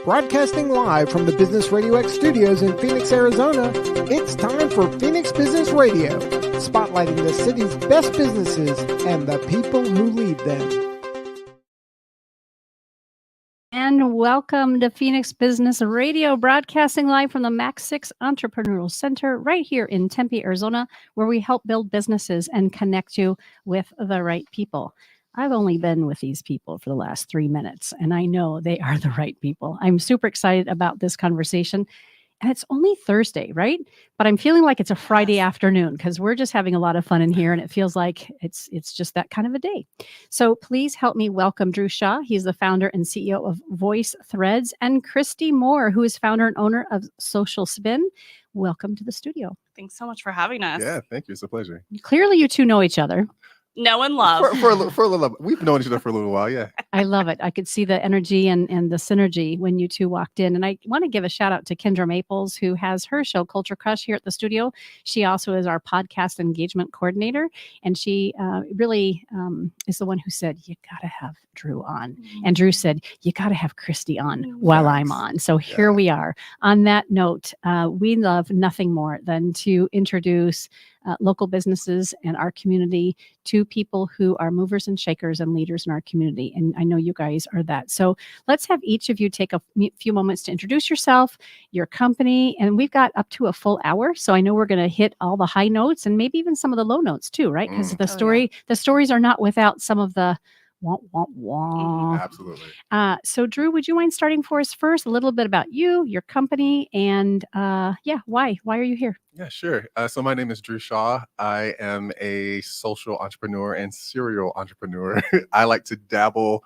Broadcasting live from the Business RadioX studios in Phoenix, Arizona, it's time for Phoenix Business Radio, spotlighting the city's best businesses and the people who lead them. And welcome to Phoenix Business Radio, broadcasting live from the Max 6 Entrepreneurial Center right here in Tempe, Arizona, where we help build businesses and connect you with the right people. I've only been with these people for the last 3 minutes, and I know they are the right people. I'm super excited about this conversation. And it's only Thursday, right? But I'm feeling like it's a Friday afternoon because we're just having a lot of fun in here, and it feels like it's just that kind of a day. So please help me welcome Drew Shaw. He's the founder and CEO of Voice Threads, and Christy Moore, who is founder and owner of Social Spin. Welcome to the studio. Thanks so much for having us. Yeah, thank you. It's a pleasure. Clearly, you two know each other. Know and love. For a little, we've known each other for a little while, yeah. I love it. I could see the energy and the synergy when you two walked in. And I want to give a shout out to Kendra Maples, who has her show Culture Crush here at the studio. She also is our podcast engagement coordinator. And she really is the one who said, you got to have Drew on. Mm-hmm. And Drew said, you got to have Christy on while I'm on. So here we are. On that note, we love nothing more than to introduce local businesses and our community to people who are movers and shakers and leaders in our community. And I know you guys are that. So let's have each of you take a few moments to introduce yourself, your company, and we've got up to a full hour. So I know we're going to hit all the high notes and maybe even some of the low notes too, right? Because the stories are not without some of the wah, wah, wah. Absolutely. So Drew, would you mind starting for us first? A little bit about you, your company, and why are you here? Yeah, sure. So my name is Drew Shaw. I am a social entrepreneur and serial entrepreneur. I like to dabble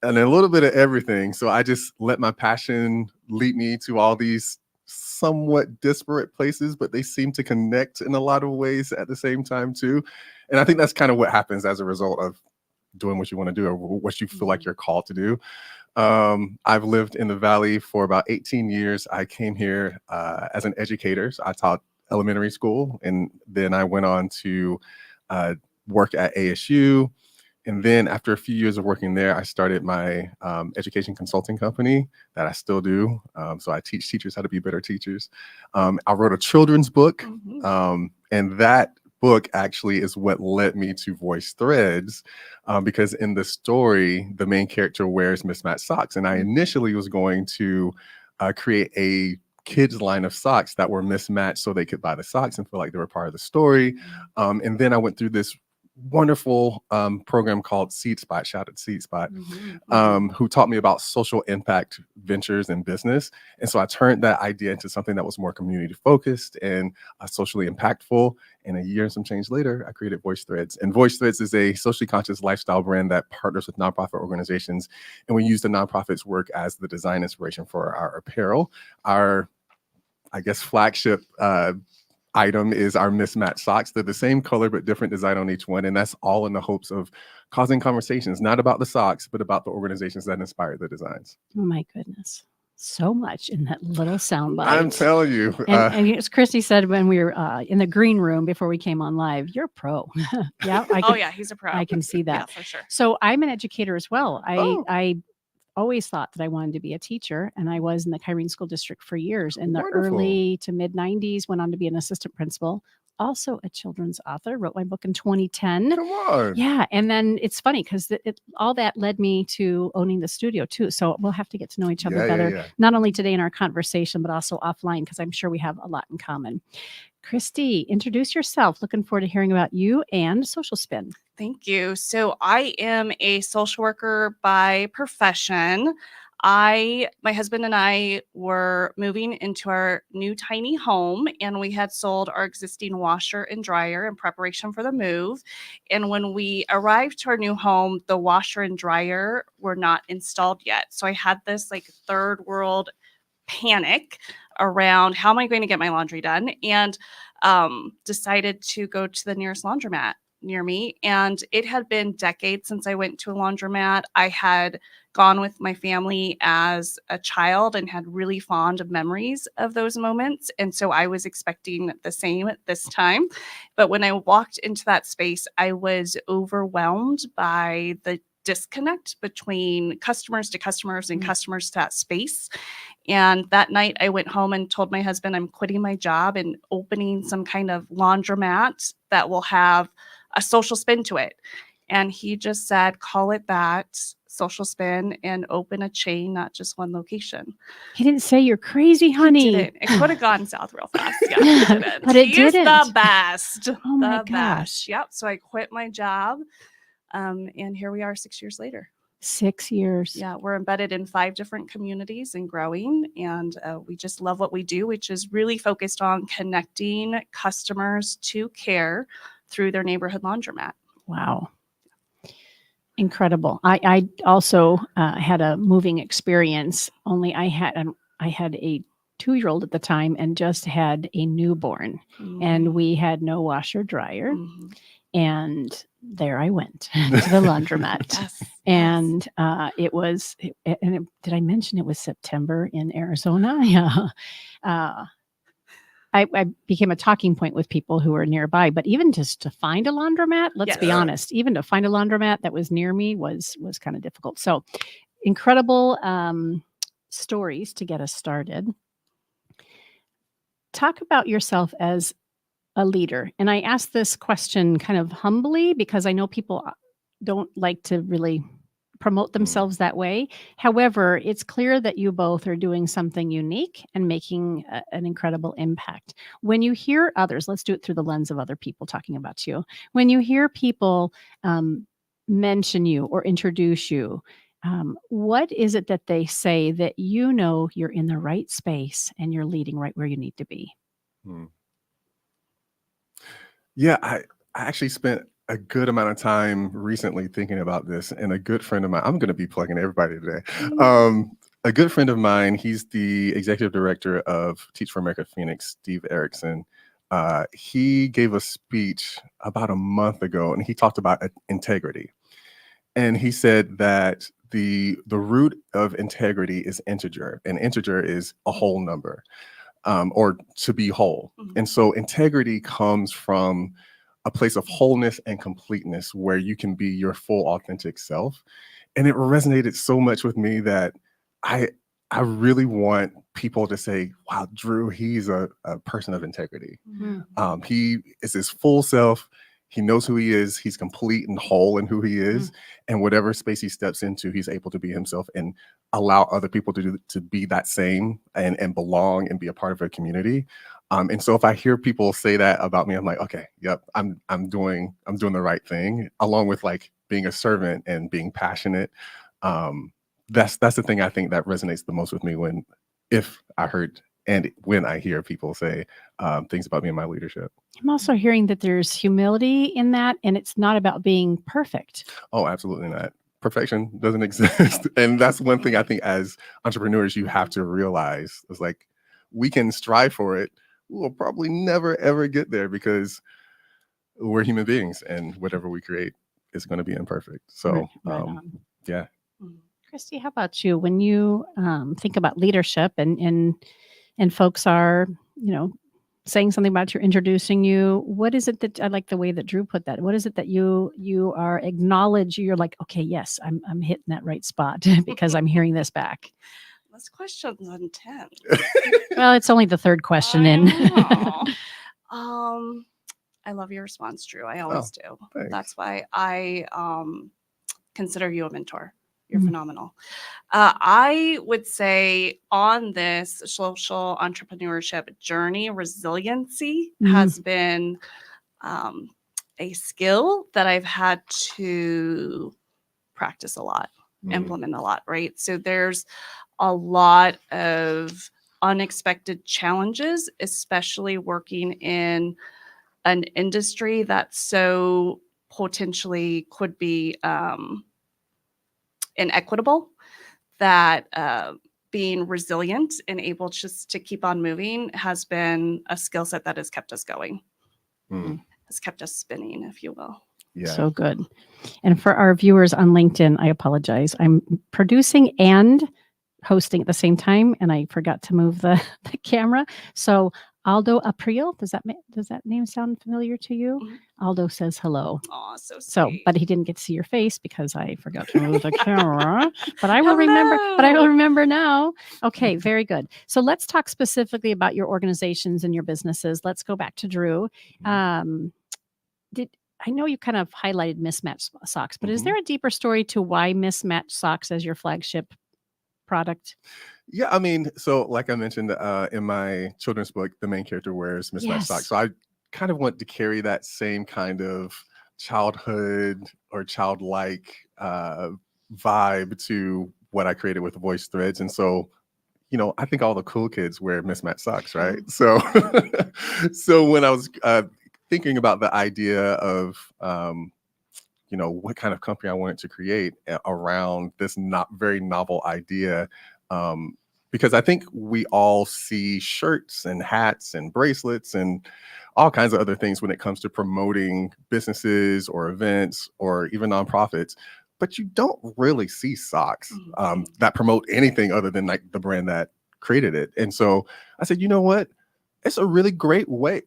in a little bit of everything. So I just let my passion lead me to all these somewhat disparate places, but they seem to connect in a lot of ways at the same time too. And I think that's kind of what happens as a result of doing what you want to do or what you feel like you're called to do. I've lived in the Valley for about 18 years. I came here as an educator. So I taught elementary school, and then I went on to work at ASU. And then after a few years of working there, I started my education consulting company that I still do. So I teach teachers how to be better teachers. I wrote a children's book, and that book actually is what led me to Voice Threads, because in the story, the main character wears mismatched socks. And I initially was going to create a kids line of socks that were mismatched so they could buy the socks and feel like they were part of the story. And then I went through this wonderful program called Seed Spot, shout out to Seed Spot, who taught me about social impact ventures and business. And so I turned that idea into something that was more community focused and socially impactful. And a year and some change later, I created Voice Threads. And Voice Threads is a socially conscious lifestyle brand that partners with nonprofit organizations. And we use the nonprofits' work as the design inspiration for our apparel. Our, I guess, flagship item is our mismatched socks. They're the same color, but different design on each one. And that's all in the hopes of causing conversations, not about the socks, but about the organizations that inspired the designs. Oh my goodness. So much in that little soundbite. I'm telling you. And as Christy said when we were in the green room before we came on live, you're a pro. Yeah. He's a pro. I can see that. Yeah, for sure. So I'm an educator as well. I always thought that I wanted to be a teacher, and I was in the Kyrene School District for years. In the early to mid 90s, went on to be an assistant principal, also a children's author, wrote my book in 2010. Come on. Yeah. And then it's funny because all that led me to owning the studio too. So we'll have to get to know each other better, not only today in our conversation, but also offline, because I'm sure we have a lot in common. Christy, introduce yourself. Looking forward to hearing about you and Social Spin. Thank you. So I am a social worker by profession. My husband and I were moving into our new tiny home, and we had sold our existing washer and dryer in preparation for the move. And when we arrived to our new home, the washer and dryer were not installed yet. So I had this like third world panic around how am I going to get my laundry done, and decided to go to the nearest laundromat near me. And it had been decades since I went to a laundromat. I had gone with my family as a child and had really fond memories of those moments. And so I was expecting the same at this time. But when I walked into that space, I was overwhelmed by the disconnect between customers to customers and customers to that space. And that night I went home and told my husband I'm quitting my job and opening some kind of laundromat that will have a social spin to it. And he just said, call it that, social spin, and open a chain, not just one location. He didn't say you're crazy, honey. He didn't. It could have gone south real fast. Yeah, he didn't. But it He is didn't. the best. Oh my The gosh. best. Yep. So I quit my job. And here we are 6 years later. 6 years. Yeah, we're embedded in 5 different communities and growing. And we just love what we do, which is really focused on connecting customers to care through their neighborhood laundromat. Wow. Incredible. I also had a moving experience, only I had a 2-year-old at the time and just had a newborn, and we had no washer dryer. And there I went to the laundromat. Yes. And did I mention it was September in Arizona? Yeah. I became a talking point with people who were nearby, but even just to find a laundromat, let's be honest, even to find a laundromat that was near me was kind of difficult. So incredible stories to get us started. Talk about yourself as a leader. And I ask this question kind of humbly because I know people don't like to really promote themselves that way. However, it's clear that you both are doing something unique and making an incredible impact. When you hear others, let's do it through the lens of other people talking about you. When you hear people mention you or introduce you, what is it that they say that you know you're in the right space and you're leading right where you need to be? Yeah, I actually spent a good amount of time recently thinking about this, and a good friend of mine, I'm going to be plugging everybody today. A good friend of mine, he's the executive director of Teach for America Phoenix, Steve Erickson. He gave a speech about a month ago, and he talked about integrity. And he said that the root of integrity is integer, and integer is a whole number, or to be whole. And so integrity comes from a place of wholeness and completeness where you can be your full authentic self. And it resonated so much with me that I really want people to say, wow, Drew, he's a person of integrity. He is his full self. He knows who he is. He's complete and whole in who he is. And whatever space he steps into, he's able to be himself and allow other people to be that same and belong and be a part of a community. And so if I hear people say that about me, I'm like, okay, yep, I'm doing the right thing, along with like being a servant and being passionate. That's the thing I think that resonates the most with me when I hear people say things about me and my leadership. I'm also hearing that there's humility in that, and it's not about being perfect. Oh, absolutely not. Perfection doesn't exist. And that's one thing I think as entrepreneurs, you have to realize is like, we can strive for it. We'll probably never, ever get there because we're human beings and whatever we create is going to be imperfect. So, yeah. Christy, how about you? When you think about leadership and folks are, saying something about you, introducing you, what is it that I like the way that Drew put that? What is it that you are acknowledge? You're like, okay, yes, I'm hitting that right spot because I'm hearing this back. This question's intense. Well, it's only the third question in. I love your response, Drew. I always do. Thanks. That's why I consider you a mentor. You're phenomenal. I would say on this social entrepreneurship journey, resiliency has been a skill that I've had to practice a lot, implement a lot, right? So there's a lot of unexpected challenges, especially working in an industry that so potentially could be inequitable, that being resilient and able just to keep on moving has been a skill set that has kept us going, has kept us spinning, if you will. Yeah. So good. And for our viewers on LinkedIn, I apologize. I'm producing and hosting at the same time, and I forgot to move the camera. So Aldo April. Does that name sound familiar to you? Mhm. Aldo says hello. Oh, so So, sweet. but he didn't get to see your face because I forgot to move the camera. But I will remember. But I will Hello. remember now. Okay, very good. So let's talk specifically about your organizations and your businesses. Let's go back to Drew. I know you kind of highlighted Mismatched Socks, but is Mhm. there a deeper story to why Mismatched Socks as your flagship product? Yeah, I mean, so like I mentioned in my children's book, the main character wears mismatched socks. Yes. So I kind of want to carry that same kind of childhood or childlike vibe to what I created with Voice Threads. And so, I think all the cool kids wear mismatched socks, right? So, so when I was thinking about the idea of, what kind of company I wanted to create around this not very novel idea. Because I think we all see shirts and hats and bracelets and all kinds of other things when it comes to promoting businesses or events or even nonprofits. But you don't really see socks that promote anything other than like the brand that created it. And so I said, you know what? It's a really great way.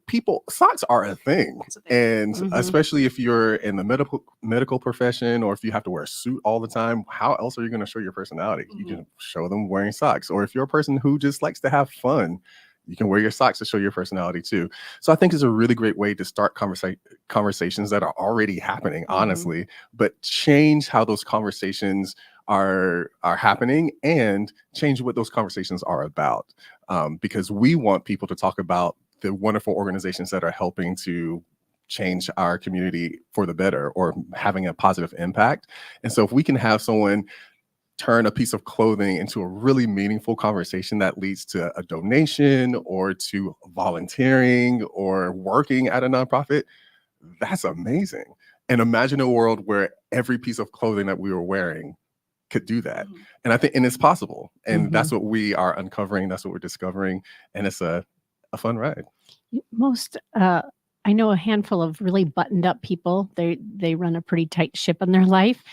Socks are a thing. And especially if you're in the medical profession, or if you have to wear a suit all the time, how else are you going to show your personality? You can show them wearing socks. Or if you're a person who just likes to have fun, you can wear your socks to show your personality too. So I think it's a really great way to start conversations that are already happening, honestly, but change how those conversations are happening and change what those conversations are about. Because we want people to talk about the wonderful organizations that are helping to change our community for the better or having a positive impact. And so if we can have someone turn a piece of clothing into a really meaningful conversation that leads to a donation or to volunteering or working at a nonprofit, that's amazing. And imagine a world where every piece of clothing that we were wearing could do that. And I think, and it's possible. And that's what we are uncovering. That's what we're discovering. And it's a fun ride. I know a handful of really buttoned up people. They run a pretty tight ship in their life.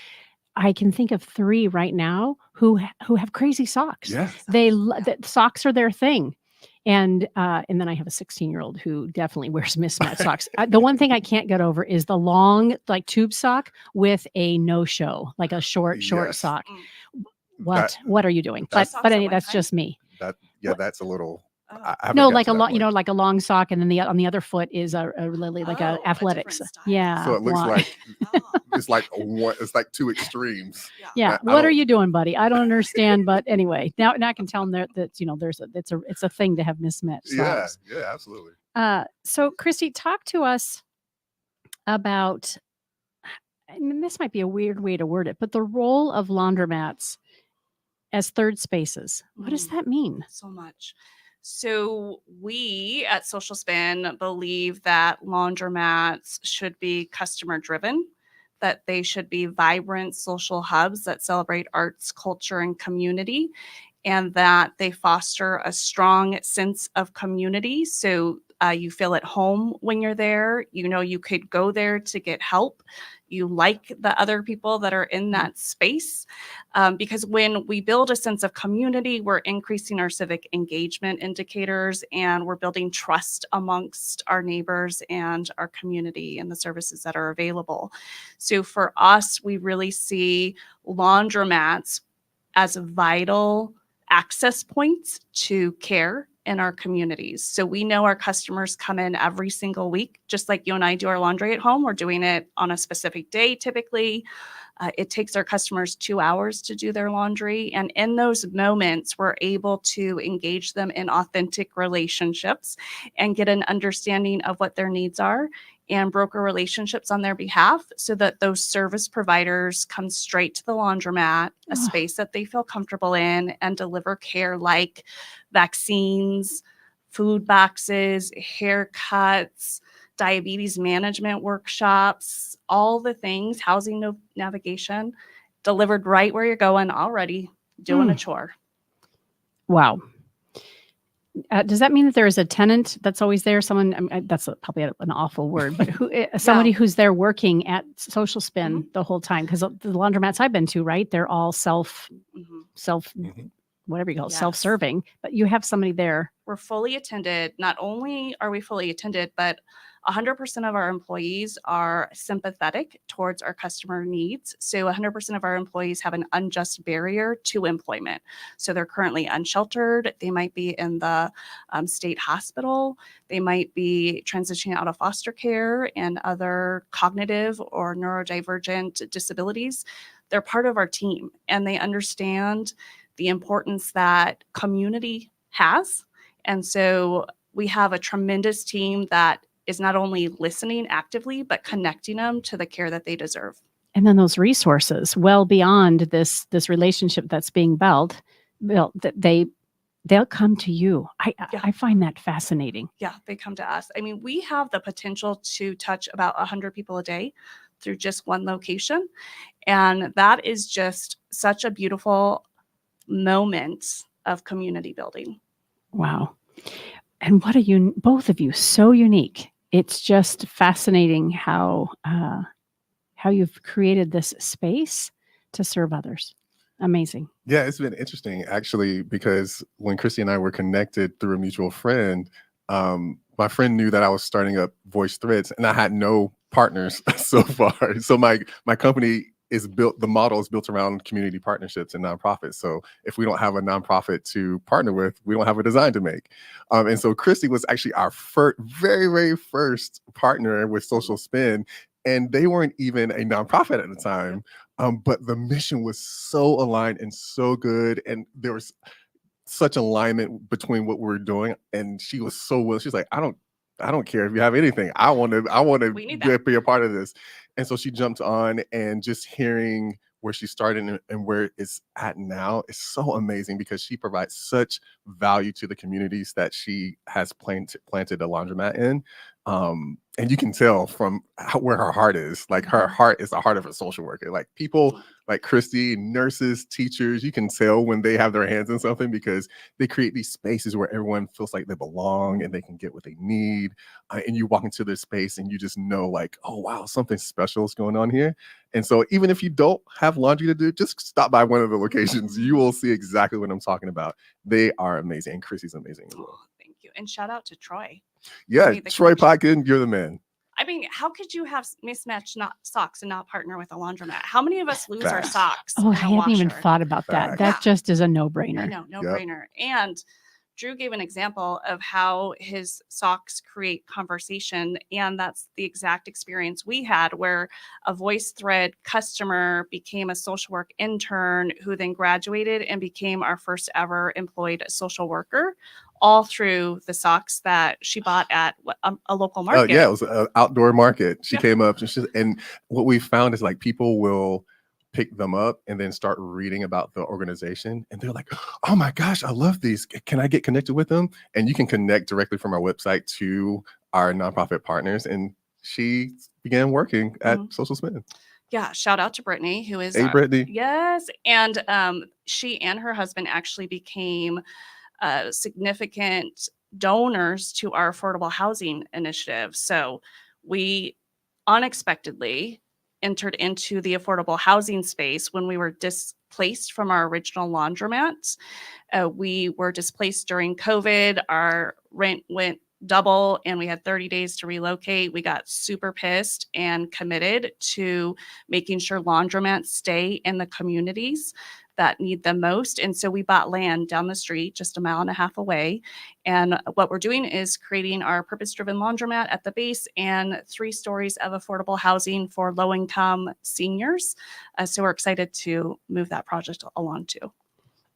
I can think of 3 right now who have crazy socks. Yes. Socks are their thing. And then I have a 16-year-old who definitely wears mismatched socks. The one thing I can't get over is the long, like tube sock with a no-show, like a short sock. What are you doing? But anyway, that's just me. That's a little. No, like a long, like a long sock, and then on the other foot is a really like a athletics. Yeah. So it looks like it's like 2 extremes. Yeah. What are you doing, buddy? I don't understand. But anyway, now I can tell them that it's a thing to have mismatched socks. Yeah, absolutely. So Christy, talk to us about. I mean, this might be a weird way to word it, but the role of laundromats as third spaces. What does that mean? So much. So we at Social Spin believe that laundromats should be customer driven, that they should be vibrant social hubs that celebrate arts, culture, and community, and that they foster a strong sense of community. So you feel at home when you're there. You could go there to get help. You like the other people that are in that space. Because when we build a sense of community, we're increasing our civic engagement indicators, and we're building trust amongst our neighbors and our community and the services that are available. So for us, we really see laundromats as vital access points to care in our communities. So we know our customers come in every single week, just like you and I do our laundry at home. We're doing it on a specific day typically. It takes our customers 2 hours to do their laundry. And in those moments, we're able to engage them in authentic relationships and get an understanding of what their needs are and broker relationships on their behalf so that those service providers come straight to the laundromat, a space that they feel comfortable in, and deliver care like vaccines, food boxes, haircuts, diabetes management workshops, all the things, housing navigation, delivered right where you're going already, doing a chore. Wow. Does that mean that there is a tenant that's always there? Someone, that's probably an awful word, but somebody who's there working at Social Spin the whole time? Because the laundromats I've been to, right, they're all self whatever you call it, Yes. self-serving, but you have somebody there. We're fully attended. Not only are we fully attended, but 100% of our employees are sympathetic towards our customer needs. So 100% of our employees have an unjust barrier to employment. So they're currently unsheltered. They might be in the state hospital. They might be transitioning out of foster care and other cognitive or neurodivergent disabilities. They're part of our team, and they understand the importance that community has. And so we have a tremendous team that is not only listening actively, but connecting them to the care that they deserve. And then those resources, well beyond this relationship that's being built, that they'll come to you. I find that fascinating. Yeah, they come to us. I mean, we have the potential to touch about 100 people a day through just one location. And that is just such a beautiful moment of community building. Wow. And what are you, both of you, so unique. It's just fascinating how you've created this space to serve others. Amazing. Yeah, it's been interesting actually, because when Christy and I were connected through a mutual friend, my friend knew that I was starting up Voice Threads, and I had no partners so far. So my company is built, the model is built around community partnerships and nonprofits. So if we don't have a nonprofit to partner with, we don't have a design to make. And so Christy was actually our very, very first partner with Social Spin. And they weren't even a nonprofit at the time. But the mission was so aligned and so good. And there was such alignment between what we were doing. And she was so willing. She's like, I don't care if you have anything. I want to be a part of this. And so she jumped on, and just hearing where she started and where it's at now is so amazing, because she provides such value to the communities that she has planted a laundromat in. And you can tell from where her heart is. Like, her heart is the heart of a social worker. Like, people like Christy, nurses, teachers, you can tell when they have their hands in something, because they create these spaces where everyone feels like they belong and they can get what they need. And you walk into this space and you just know, like, oh, wow, something special is going on here. And so even if you don't have laundry to do, just stop by one of the locations. You will see exactly what I'm talking about. They are amazing. And Chrissy's amazing as well. Thank you. And shout out to Troy. Yeah, Troy Potkin, you're the man. I mean, how could you have mismatched socks and not partner with a laundromat? How many of us lose our socks? Oh, I haven't even thought about that. That just is a no-brainer. I know, no-brainer. And Drew gave an example of how his socks create conversation. And that's the exact experience we had, where a Voice Thread customer became a social work intern who then graduated and became our first ever employed social worker, all through the socks that she bought at a local market. Oh, yeah, it was an outdoor market. She came up, and what we found is, like, people will pick them up and then start reading about the organization, and they're like, oh my gosh, I love these. Can I get connected with them? And you can connect directly from our website to our nonprofit partners. And she began working at Social Spin. Yeah, shout out to Brittany, who is Brittany. Yes, and she and her husband actually became significant donors to our affordable housing initiative. So we unexpectedly entered into the affordable housing space when we were displaced from our original laundromat. We were displaced during COVID. Our rent went double, and we had 30 days to relocate. We got super pissed and committed to making sure laundromats stay in the communities that need them most. And so we bought land down the street, just a mile and a half away. And what we're doing is creating our purpose-driven laundromat at the base and 3 stories of affordable housing for low-income seniors. So we're excited to move that project along too.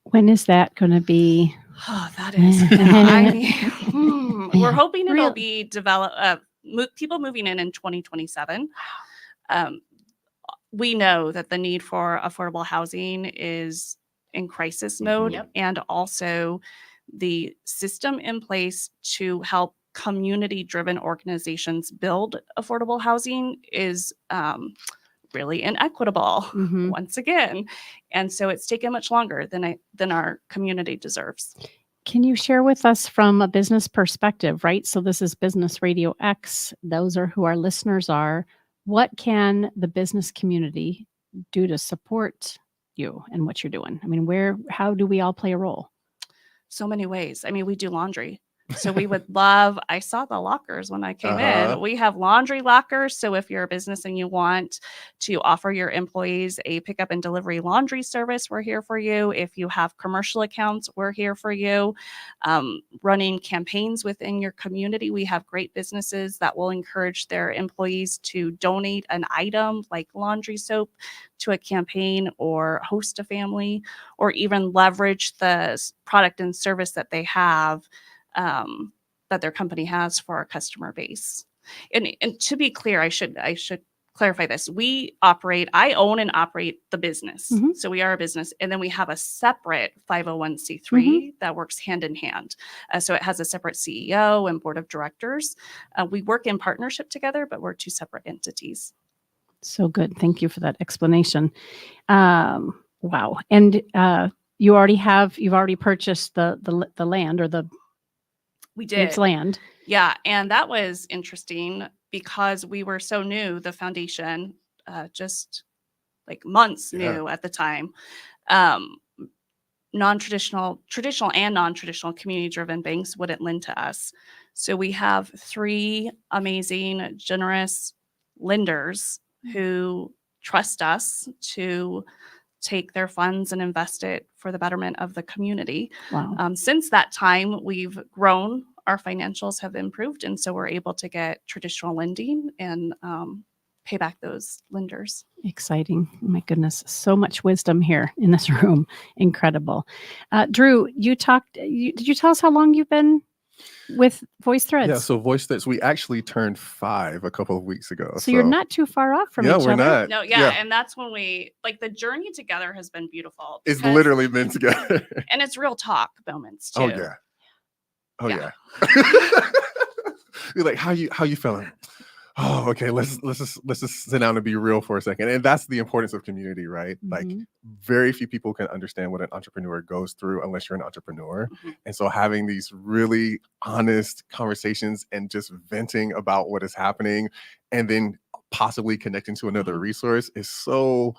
When is that going to be? Oh, that is. We're hoping it'll be people moving in 2027. We know that the need for affordable housing is in crisis mode, and also the system in place to help community-driven organizations build affordable housing is really inequitable once again. And so it's taken much longer than our community deserves. Can you share with us from a business perspective, right? So this is Business RadioX. Those are who our listeners are. What can the business community do to support you and what you're doing? I mean, how do we all play a role? So many ways. I mean, we do laundry. So we would love, I saw the lockers when I came in. We have laundry lockers. So if you're a business and you want to offer your employees a pickup and delivery laundry service, we're here for you. If you have commercial accounts, we're here for you. Running campaigns within your community, we have great businesses that will encourage their employees to donate an item like laundry soap to a campaign, or host a family, or even leverage the product and service that they have, that their company has for our customer base. And to be clear, I should clarify this. I own and operate the business. So we are a business. And then we have a separate 501c3 that works hand in hand. So it has a separate CEO and board of directors. We work in partnership together, but we're two separate entities. So good. Thank you for that explanation. Wow. And you've already purchased the land, or we did land. Yeah. And that was interesting because we were so new, the foundation, just like months new at the time. Traditional and non-traditional community-driven banks wouldn't lend to us. So we have 3 amazing, generous lenders who trust us to take their funds and invest it for the betterment of the community. Wow. Since that time, we've grown. Our financials have improved, and so we're able to get traditional lending and pay back those lenders. Exciting. Oh my goodness. So much wisdom here in this room. Incredible. Drew, did you tell us how long you've been with Voice Threads? Yeah, so Voice Threads, we actually turned 5 a couple of weeks ago. So you're not too far off from each other. Yeah, we're not. No, yeah, and that's when the journey together has been beautiful. It's literally been together. And it's real talk moments too. Oh yeah. You're like, how you feeling? Oh, okay. Let's just sit down and be real for a second. And that's the importance of community, right? Like, very few people can understand what an entrepreneur goes through unless you're an entrepreneur. And so having these really honest conversations and just venting about what is happening, and then possibly connecting to another resource is so,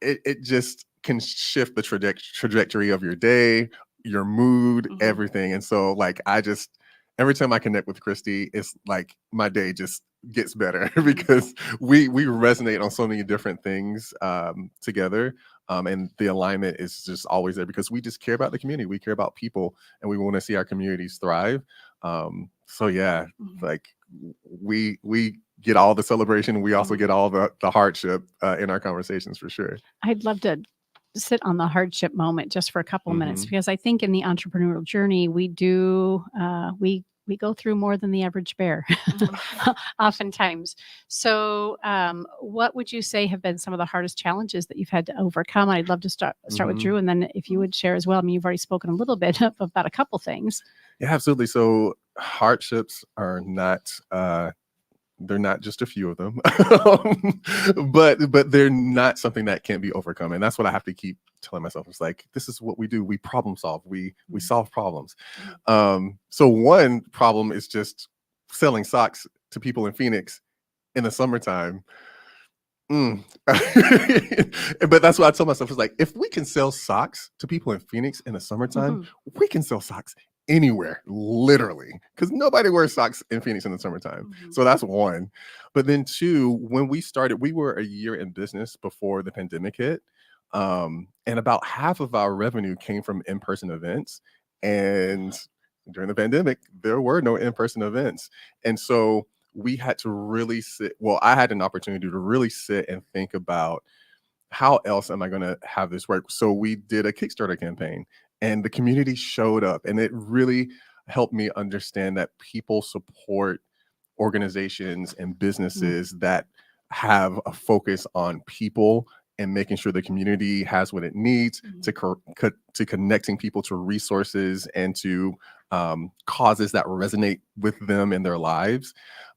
it just can shift the trajectory of your day, your mood, everything. And so like, every time I connect with Christy, it's like my day just gets better because we resonate on so many different things together. And the alignment is just always there because we just care about the community. We care about people, and we want to see our communities thrive. So yeah, like we get all the celebration. We also get all the hardship in our conversations, for sure. I'd love to sit on the hardship moment just for a couple of minutes, because I think in the entrepreneurial journey, we go through more than the average bear oftentimes. So what would you say have been some of the hardest challenges that you've had to overcome? I'd love to start with Drew, and then if you would share as well. I mean, you've already spoken a little bit about a couple things. Yeah, absolutely. So hardships are not they're not just a few of them, but they're not something that can't be overcome. And that's what I have to keep telling myself. It's like, this is what we do. We problem solve. We solve problems. So one problem is just selling socks to people in Phoenix in the summertime. But that's what I tell myself. It's like, if we can sell socks to people in Phoenix in the summertime, we can sell socks anywhere, literally, because nobody wears socks in Phoenix in the summertime. So that's one. But then 2, when we started, we were a year in business before the pandemic hit. And about half of our revenue came from in-person events. And during the pandemic, there were no in-person events. And so we had to really I had an opportunity to really sit and think about, how else am I going to have this work? So we did a Kickstarter campaign, and the community showed up, and it really helped me understand that people support organizations and businesses that have a focus on people and making sure the community has what it needs to connecting people to resources and to causes that resonate with them in their lives.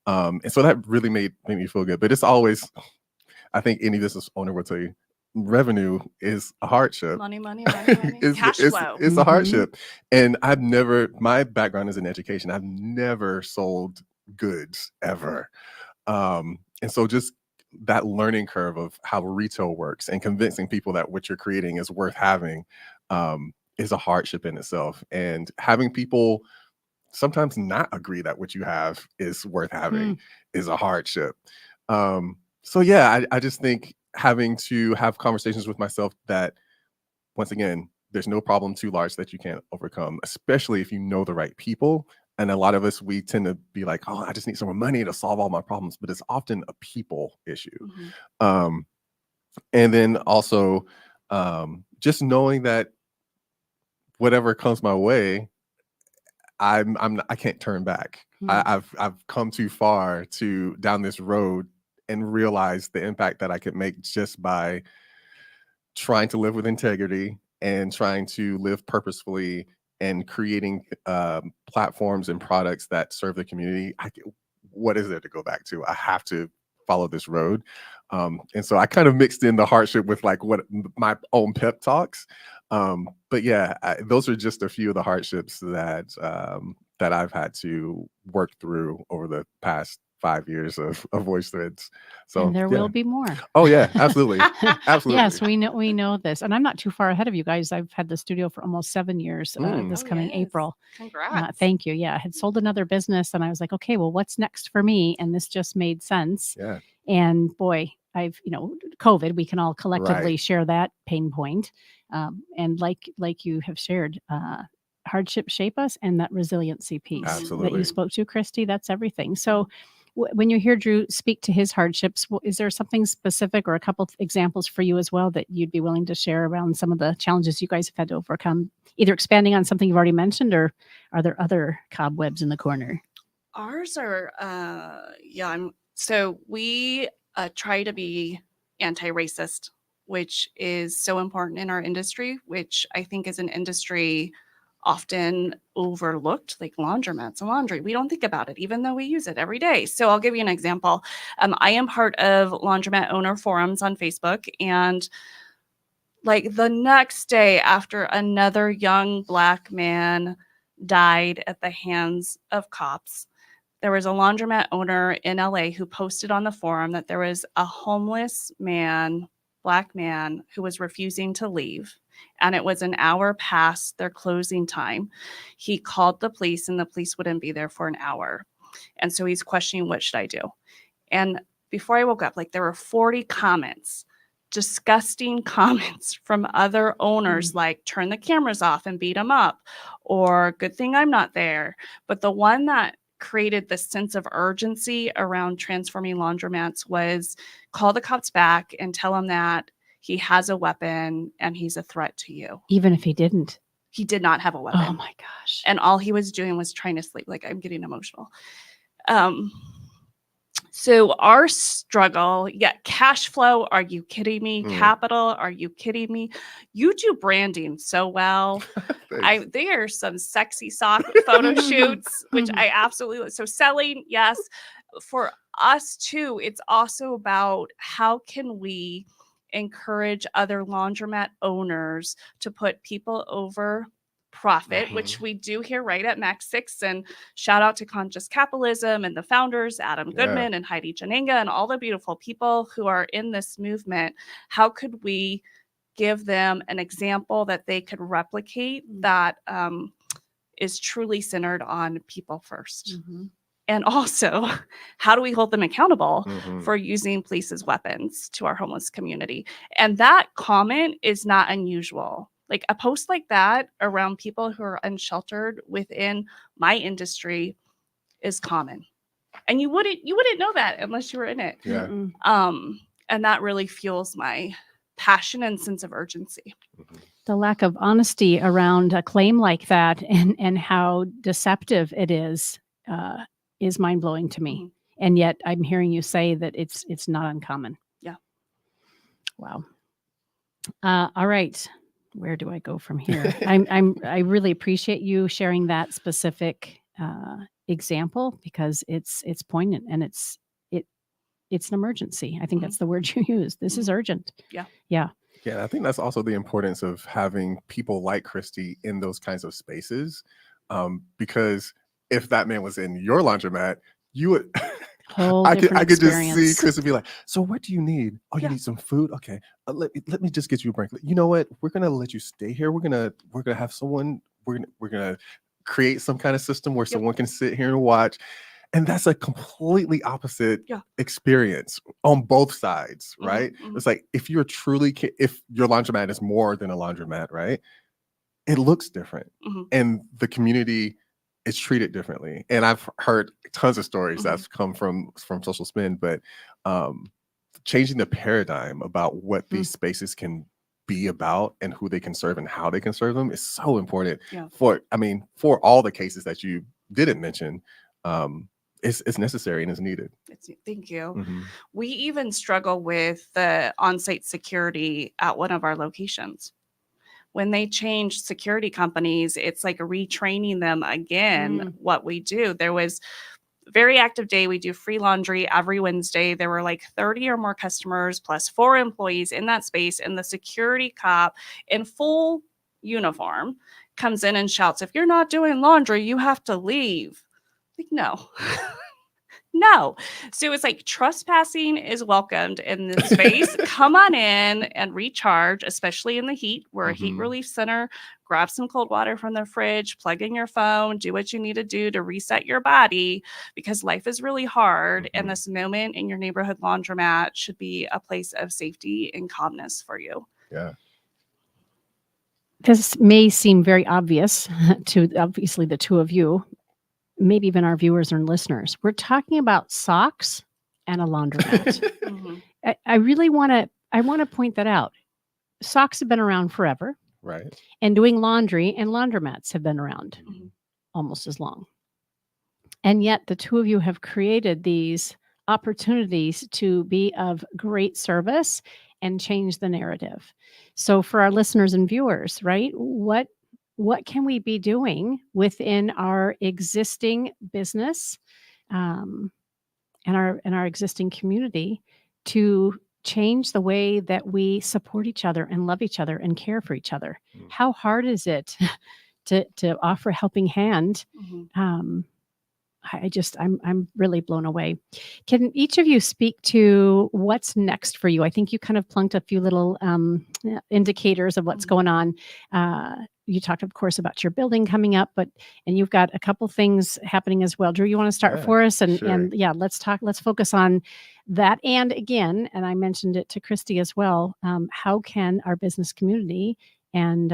And so that really made me feel good. But it's always, I think any business owner will tell you, revenue is a hardship. Money. Cash flow. It's a hardship. And my background is in education. I've never sold goods ever. And so just that learning curve of how retail works and convincing people that what you're creating is worth having is a hardship in itself. And having people sometimes not agree that what you have is worth having is a hardship. So yeah, I just think having to have conversations with myself that, once again, there's no problem too large that you can't overcome, especially if you know the right people. And a lot of us, we tend to be like, oh, I just need some more money to solve all my problems. But it's often a people issue. And then also just knowing that whatever comes my way, I can't turn back. I've come too far to down this road and realize the impact that I could make just by trying to live with integrity and trying to live purposefully and creating platforms and products that serve the community. What is there to go back to? I have to follow this road. And so I kind of mixed in the hardship with like what my own pep talks. But yeah, those are just a few of the hardships that that I've had to work through over the past 5 years of Voice Threads. So and there will be more. Oh yeah, absolutely. Absolutely. Yes, we know this. And I'm not too far ahead of you guys. I've had the studio for almost 7 years this coming April. Congrats. Thank you. Yeah, I had sold another business and I was like, okay, well, what's next for me? And this just made sense. Yeah. And boy, I've, COVID, we can all collectively share that pain point. And like you have shared, hardships shape us, and that resiliency piece that you spoke to, Christy, that's everything. So when you hear Drew speak to his hardships, is there something specific or a couple of examples for you as well that you'd be willing to share around some of the challenges you guys have had to overcome, either expanding on something you've already mentioned, or are there other cobwebs in the corner? Ours are, so we try to be anti-racist, which is so important in our industry, which I think is an industry often overlooked, like laundromats and laundry. We don't think about it, even though we use it every day. So I'll give you an example. I am part of laundromat owner forums on Facebook, and like the next day after another young Black man died at the hands of cops, there was a laundromat owner in LA who posted on the forum that there was a homeless man, Black man, who was refusing to leave. And it was an hour past their closing time. He called the police and the police wouldn't be there for an hour. And so he's questioning, what should I do? And before I woke up, like there were 40 comments, disgusting comments from other owners, like turn the cameras off and beat them up, or good thing I'm not there. But the one that created this sense of urgency around transforming laundromats was call the cops back and tell them that he has a weapon and he's a threat to you. Even if he didn't? He did not have a weapon. Oh my gosh. And all he was doing was trying to sleep. Like, I'm getting emotional. So our struggle, cash flow, are you kidding me? Capital, are you kidding me? You do branding so well. There are some sexy sock photo shoots, which I absolutely, so selling, yes. For us too, it's also about how can we encourage other laundromat owners to put people over profit, which we do here right at Max 6. And shout out to Conscious Capitalism and the founders, Adam Goodman and Heidi Janenga, and all the beautiful people who are in this movement. How could we give them an example that they could replicate that is truly centered on people first? And also, how do we hold them accountable for using police as weapons to our homeless community? And that comment is not unusual. Like a post like that around people who are unsheltered within my industry is common. And you wouldn't know that unless you were in it. Yeah. And that really fuels my passion and sense of urgency. The lack of honesty around a claim like that and how deceptive it is mind-blowing to me. And yet I'm hearing you say that it's not uncommon. Yeah. Wow. All right. Where do I go from here? I really appreciate you sharing that specific example, because it's poignant and it's an emergency. I think that's the word you used. This is urgent. Yeah. Yeah. Yeah. I think that's also the importance of having people like Christy in those kinds of spaces. Because if that man was in your laundromat, you would Whole I different could just see experience. Chris and be like, so what do you need? Oh, you Yeah. need some food? Okay. Let me just get you a break. You know what? We're gonna let you stay here. We're gonna have someone, we're gonna create some kind of system where someone can sit here and watch. And that's a completely opposite experience on both sides, right? Mhm. It's like if you're truly if your laundromat is more than a laundromat, right? It looks different. Mhm. And the community is treated differently. And I've heard tons of stories that's come from Social Spin, but changing the paradigm about what these spaces can be about and who they can serve and how they can serve them is so important for all the cases that you didn't mention. It's necessary and it's needed. Thank you. Mhm. We even struggle with the on-site security at one of our locations. When they change security companies, it's like retraining them again what we do. There was a very active day. We do free laundry every Wednesday. There were like 30 or more customers plus 4 employees in that space, and the security cop in full uniform comes in and shouts, "If you're not doing laundry, you have to leave." Like, no. No. So it's like trespassing is welcomed in this space. Come on in and recharge, especially in the heat. We're a heat relief center. Grab some cold water from the fridge, plug in your phone, do what you need to do to reset your body because life is really hard. And this moment in your neighborhood laundromat should be a place of safety and calmness for you. Yeah. This may seem very obvious to obviously the two of you, maybe even our viewers and listeners. We're talking about socks and a laundromat. I really want to point that out. Socks have been around forever. Right. And doing laundry and laundromats have been around almost as long. And yet the two of you have created these opportunities to be of great service and change the narrative. So for our listeners and viewers, right? What can we be doing within our existing business and our existing community to change the way that we support each other and love each other and care for each other? How hard is it to offer a helping hand? I'm really blown away. Can each of you speak to what's next for you? I think you kind of plunked a few little indicators of what's going on. You talked, of course, about your building coming up, and you've got a couple things happening as well. Drew, you want to start for us? And let's focus on that. And again, and I mentioned it to Christy as well, how can our business community and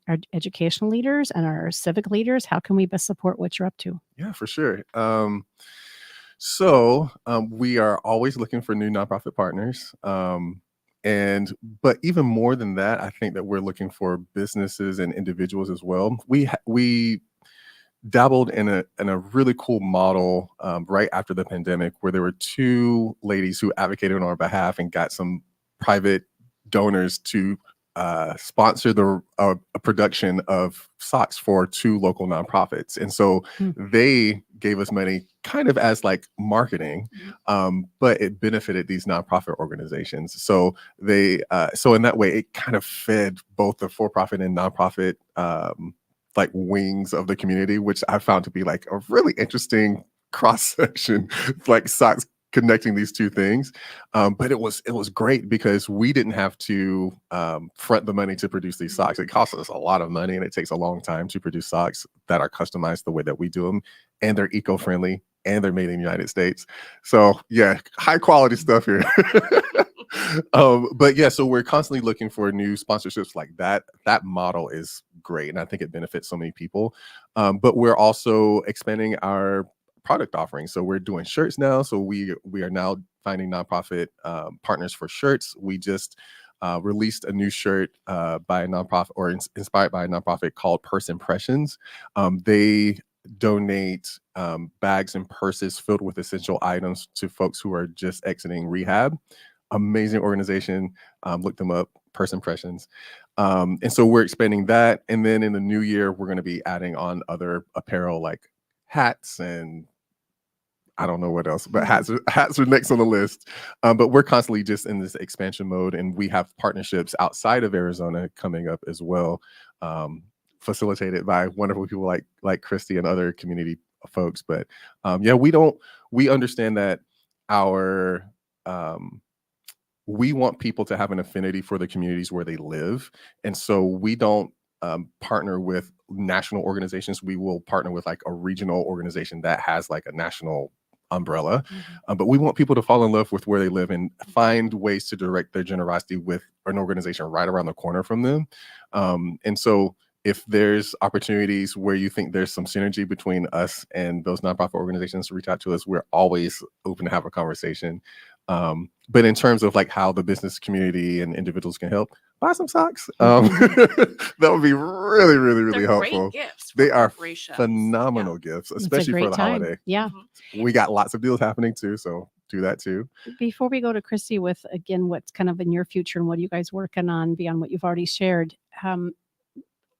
our educational leaders and our civic leaders, how can we best support what you're up to? Yeah, for sure. So we are always looking for new nonprofit partners. But even more than that, I think that we're looking for businesses and individuals as well. We dabbled in a really cool model right after the pandemic, where there were 2 ladies who advocated on our behalf and got some private donors to sponsor a production of socks for 2 local nonprofits. And so they gave us money kind of as like marketing, but it benefited these nonprofit organizations. So so in that way, it kind of fed both the for-profit and nonprofit like wings of the community, which I found to be like a really interesting cross-section, like socks connecting these 2 things. But it was great because we didn't have to front the money to produce these socks. It costs us a lot of money, and it takes a long time to produce socks that are customized the way that we do them, and they're eco-friendly, and they're made in the United States. So yeah, high quality stuff here. But yeah, so we're constantly looking for new sponsorships like that. That model is great, and I think it benefits so many people. But we're also expanding our product offering. So we're doing shirts now. So we are now finding nonprofit partners for shirts. We just released a new shirt by a nonprofit, or inspired by a nonprofit called Purse Impressions. They donate bags and purses filled with essential items to folks who are just exiting rehab. Amazing organization. Look them up, Purse Impressions. And so we're expanding that. And then in the new year, we're going to be adding on other apparel like hats, and I don't know what else, but hats are next on the list. But we're constantly just in this expansion mode, and we have partnerships outside of Arizona coming up as well, facilitated by wonderful people like Christy and other community folks. But yeah, we understand that our we want people to have an affinity for the communities where they live. And so we don't partner with national organizations. We will partner with like a regional organization that has like a national umbrella. But we want people to fall in love with where they live and find ways to direct their generosity with an organization right around the corner from them. And so if there's opportunities where you think there's some synergy between us and those nonprofit organizations, reach out to us. We're always open to have a conversation. But in terms of like how the business community and individuals can help, buy some socks. That would be really, really, really They're helpful. great gifts for They are corporations. phenomenal gifts, It's a especially for great the time. holiday. Yeah. We got lots of deals happening too, so do that too. Before we go to Christy with, again, what's kind of in your future and what are you guys working on beyond what you've already shared,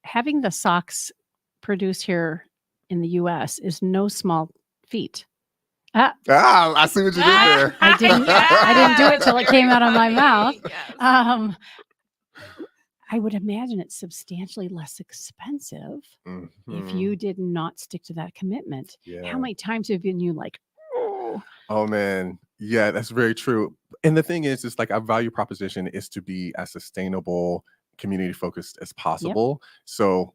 having the socks produced here in the U.S. is no small feat. I see what you did there. I didn't do it till it came out of my mouth. Yes. I would imagine it's substantially less expensive if you did not stick to that commitment. Yeah. How many times have you like, Oh man, yeah, that's very true. And the thing is, it's like our value proposition is to be as sustainable, community focused as possible. So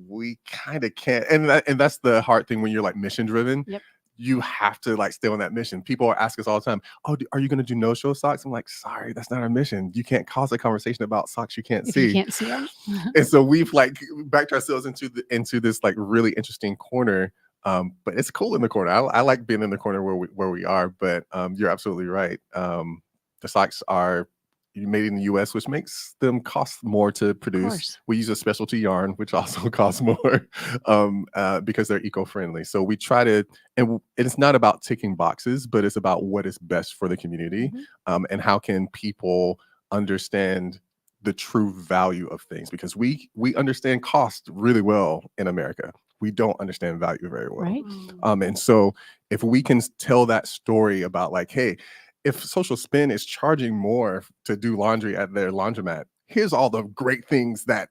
we kind of can't, and that's the hard thing when you're like mission driven. Yep. You have to like stay on that mission. People ask us all the time, "Oh, are you going to do no-show socks?" I'm like, "Sorry, that's not our mission. You can't cause a conversation about socks you can't if see." you can't see them? And so we've like backed ourselves into this like really interesting corner. But it's cool in the corner. I like being in the corner where we are. But you're absolutely right. The socks are made in the U.S., which makes them cost more to produce. We use a specialty yarn, which also costs more because they're eco-friendly. So we try to, and it's not about ticking boxes, but it's about what is best for the community, and how can people understand the true value of things, because we understand cost really well in America. We don't understand value very well. Right. And so if we can tell that story about like, hey, if Social Spin is charging more to do laundry at their laundromat, here's all the great things that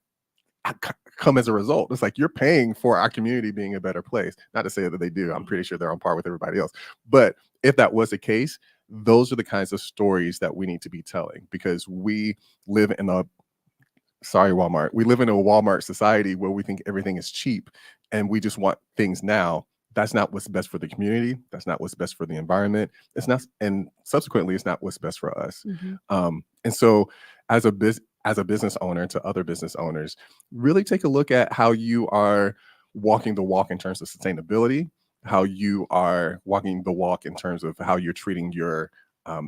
come as a result. It's like you're paying for our community being a better place. Not to say that they do. I'm pretty sure they're on par with everybody else. But if that was the case, those are the kinds of stories that we need to be telling, because we live in Walmart. We live in a Walmart society where we think everything is cheap and we just want things now. That's not what's best for the community. That's not what's best for the environment. It's not, and subsequently, it's not what's best for us. And so, as a business owner to other business owners, really take a look at how you are walking the walk in terms of sustainability, how you are walking the walk in terms of how you're treating your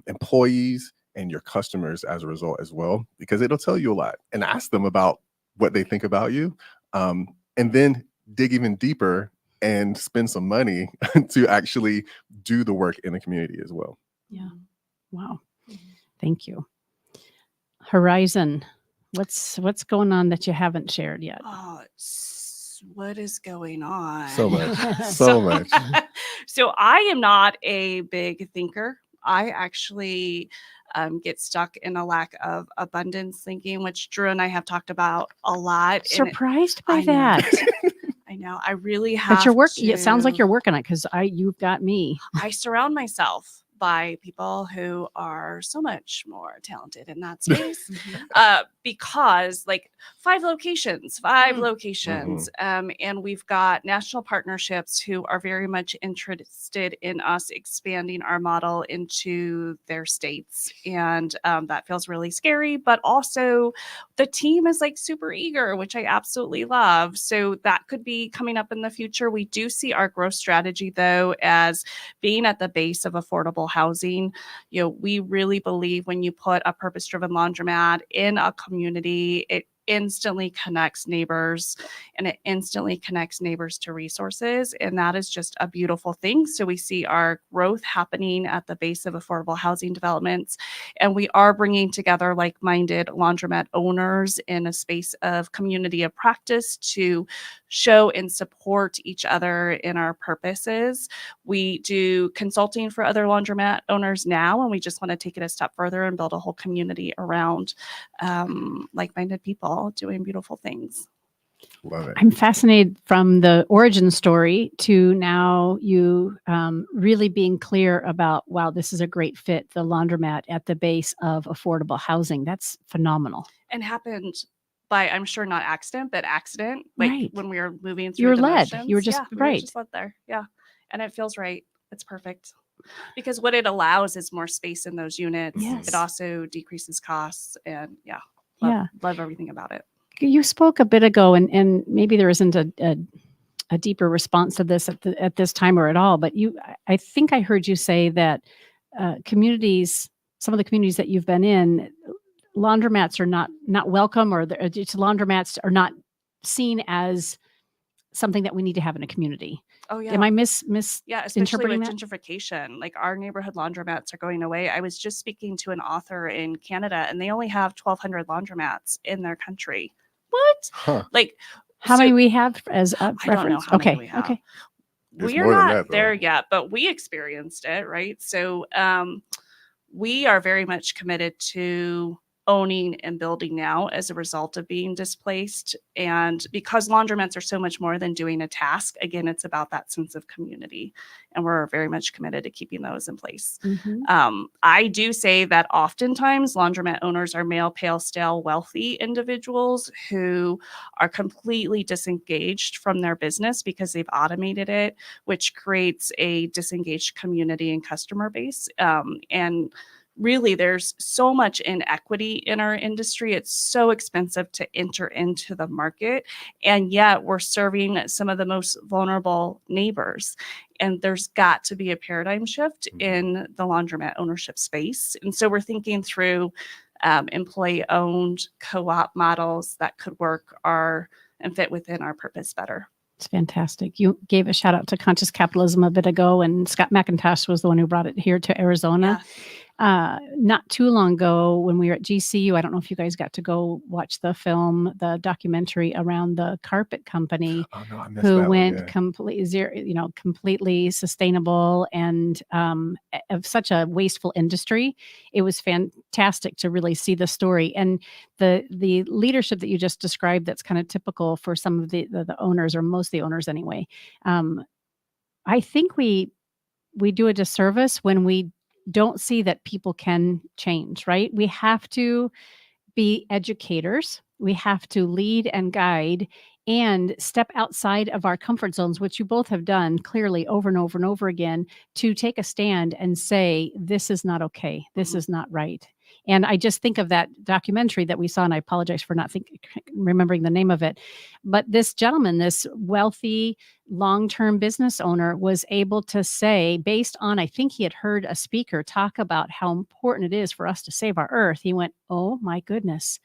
employees and your customers as a result as well, because it'll tell you a lot. And ask them about what they think about you, and then dig even deeper and spend some money to actually do the work in the community as well. Yeah. Wow. Thank you. Horizon, what's going on that you haven't shared yet? What is going on? So much. So much. So I am not a big thinker. I actually get stuck in a lack of abundance thinking, which Drew and I have talked about a lot. Surprised by that. I know. I really have. But you're working. It sounds like you're working on it, because you've got me. I surround myself by people who are so much more talented in that space, because like 5 locations, and we've got national partnerships who are very much interested in us expanding our model into their states, and that feels really scary, but also the team is like super eager, which I absolutely love. So that could be coming up in the future. We do see our growth strategy though as being at the base of affordable housing. You know, we really believe when you put a purpose-driven laundromat in a community, it instantly connects neighbors, and it instantly connects neighbors to resources. And that is just a beautiful thing. So we see our growth happening at the base of affordable housing developments. And we are bringing together like-minded laundromat owners in a space of community of practice to show and support each other in our purposes. We do consulting for other laundromat owners now, and we just want to take it a step further and build a whole community around like-minded people doing beautiful things. Love it. I'm fascinated from the origin story to now you really being clear about, wow, this is a great fit, the laundromat at the base of affordable housing. That's phenomenal. And happened by, I'm sure not accident, but accident. Like Right. when we were moving through You were the led. motions. You were just we were right. just led there. Yeah. And it feels right. It's perfect. Because what it allows is more space in those units. Yes. It also decreases costs. And love everything about it. You spoke a bit ago, and maybe there isn't a deeper response to this at this time or at all, but I think I heard you say that communities, some of the communities that you've been in, laundromats are not welcome, or laundromats are not seen as something that we need to have in a community. Oh yeah. Am I Yeah, especially with that? gentrification. Like our neighborhood laundromats are going away. I was just speaking to an author in Canada, and they only have 1,200 laundromats in their country. What? Huh. Like How many we have as a reference? I don't know how many we have. Okay. We are more than not that, though. there yet, but we experienced it, right? So we are very much committed to owning and building now as a result of being displaced. And because laundromats are so much more than doing a task, again, it's about that sense of community. And we're very much committed to keeping those in place. Mm-hmm. I do say that oftentimes laundromat owners are male, pale, stale, wealthy individuals who are completely disengaged from their business because they've automated it, which creates a disengaged community and customer base. And really, there's so much inequity in our industry. It's so expensive to enter into the market. And yet we're serving some of the most vulnerable neighbors. And there's got to be a paradigm shift in the laundromat ownership space. And so we're thinking through employee-owned co-op models that could work and fit within our purpose better. It's fantastic. You gave a shout out to conscious capitalism a bit ago, and Scott McIntosh was the one who brought it here to Arizona. Yeah. Not too long ago when we were at GCU, I don't know if you guys got to go watch the documentary around the carpet company who went completely zero, completely sustainable and of such a wasteful industry. It was fantastic to really see the story and the leadership that you just described. That's kind of typical for some of the owners, or most of the owners anyway. I think we do a disservice when we don't see that people can change, right? We have to be educators. We have to lead and guide and step outside of our comfort zones, which you both have done clearly over and over and over again, to take a stand and say, this is not okay. This is not right. And I just think of that documentary that we saw, and I apologize for not remembering the name of it. But this gentleman, this wealthy, long-term business owner, was able to say, based on, I think he had heard a speaker talk about how important it is for us to save our earth. He went, oh my goodness,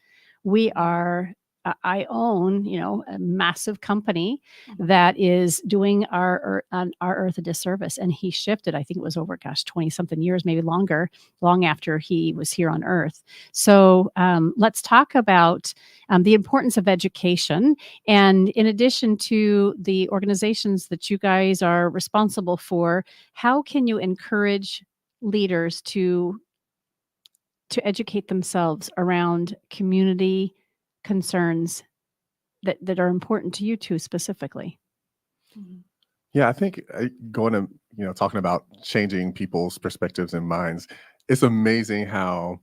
I own, a massive company that is doing our earth a disservice. And he shifted, I think it was over, 20 something years, maybe longer, long after he was here on earth. So let's talk about the importance of education. And in addition to the organizations that you guys are responsible for, how can you encourage leaders to educate themselves around community concerns that are important to you two specifically? Yeah, I think going to, talking about changing people's perspectives and minds, it's amazing how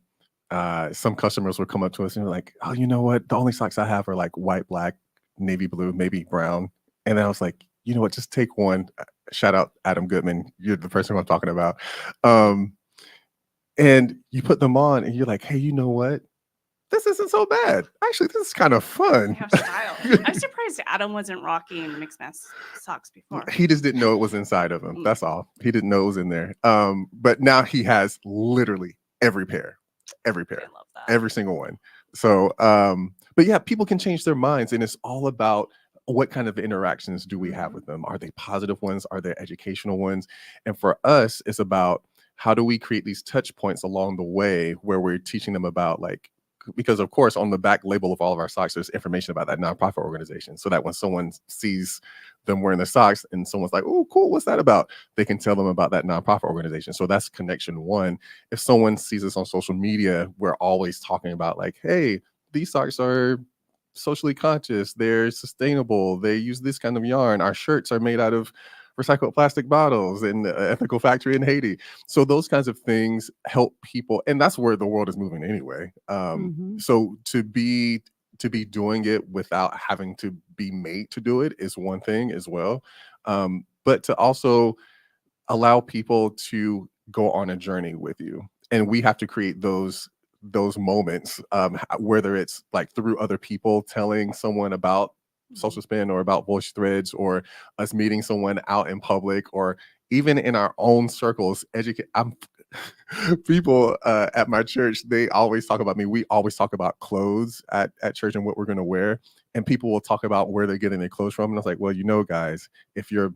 some customers will come up to us and be like, oh, you know what? The only socks I have are like white, black, navy blue, maybe brown. And then I was like, you know what? Just take one. Shout out Adam Goodman. You're the person who I'm talking about. And you put them on and you're like, hey, you know what? This isn't so bad. Actually, this is kind of fun. Have style. I'm surprised Adam wasn't rocking mixed match socks before. He just didn't know it was inside of him. That's all. He didn't know it was in there. But now he has literally every pair, I love that. every single one. So, but yeah, people can change their minds, and it's all about what kind of interactions do we have with them? Are they positive ones? Are they educational ones? And for us, it's about how do we create these touch points along the way where we're teaching them about, like, because of course on the back label of all of our socks there's information about that nonprofit organization, so that when someone sees them wearing the socks and someone's like, oh cool, what's that about, they can tell them about that nonprofit organization. So that's connection one. If someone sees us on social media, we're always talking about like, hey, these socks are socially conscious, they're sustainable, they use this kind of yarn. Our shirts are made out of recycled plastic bottles in an ethical factory in Haiti. So those kinds of things help people, and that's where the world is moving anyway. So to be doing it without having to be made to do it is one thing as well. But to also allow people to go on a journey with you, and we have to create those moments, whether it's like through other people telling someone about social spin or about voice threads, or us meeting someone out in public, or even in our own circles. People at my church, they always talk about me. We always talk about clothes at church and what we're going to wear, and people will talk about where they're getting their clothes from. And I was like, well, guys, if you're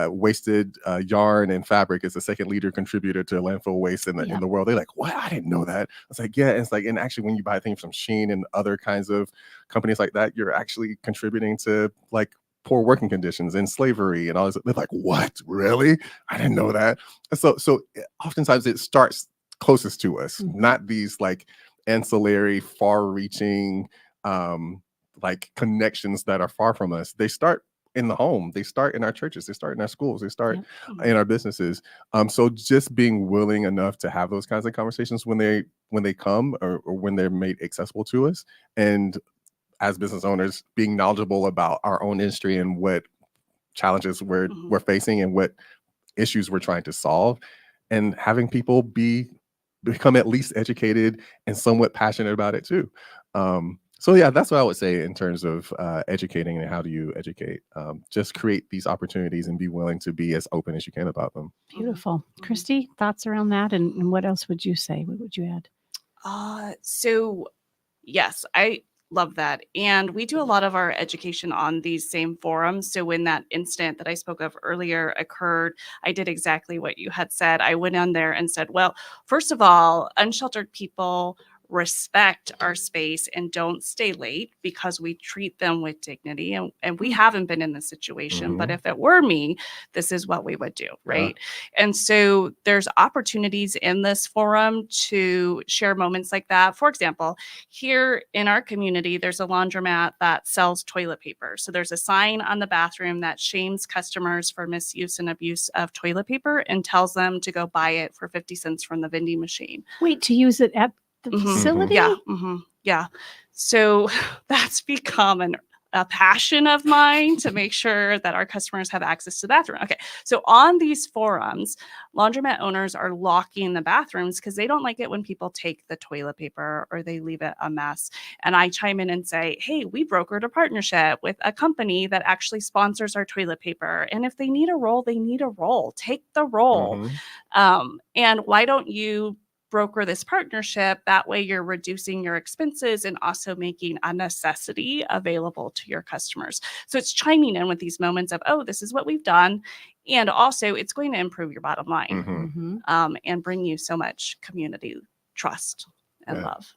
wasted yarn and fabric is the second leader contributor to landfill waste in the world. They're like, what? I didn't know that. I was like, yeah. And it's like, and actually, when you buy things from Shein and other kinds of companies like that, you're actually contributing to like poor working conditions and slavery and all this. They're like, what? Really? I didn't know that. So oftentimes it starts closest to us, not these like ancillary, far-reaching like connections that are far from us. They start in the home, they start in our churches, they start in our schools, they start in our businesses. So just being willing enough to have those kinds of conversations when they come, or when they're made accessible to us, and as business owners, being knowledgeable about our own industry and what challenges we're facing and what issues we're trying to solve, and having people become at least educated and somewhat passionate about it too. So yeah, that's what I would say in terms of educating and how do you educate. Just create these opportunities and be willing to be as open as you can about them. Beautiful. Christy, thoughts around that? And what else would you say? What would you add? So yes, I love that. And we do a lot of our education on these same forums. So when that incident that I spoke of earlier occurred, I did exactly what you had said. I went on there and said, well, first of all, unsheltered people respect our space and don't stay late because we treat them with dignity. And we haven't been in this situation, but if it were me, this is what we would do, right? And so there's opportunities in this forum to share moments like that. For example, here in our community, there's a laundromat that sells toilet paper. So there's a sign on the bathroom that shames customers for misuse and abuse of toilet paper and tells them to go buy it for 50 cents from the vending machine. Wait, to use it at the facility? Yeah. So that's become a passion of mine to make sure that our customers have access to the bathroom. Okay. So on these forums, laundromat owners are locking the bathrooms because they don't like it when people take the toilet paper or they leave it a mess. And I chime in and say, hey, we brokered a partnership with a company that actually sponsors our toilet paper. And if they need a roll, they need a roll. Take the roll. And why don't you broker this partnership? That way you're reducing your expenses and also making a necessity available to your customers. So it's chiming in with these moments of, oh, this is what we've done. And also it's going to improve your bottom line and bring you so much community trust and love.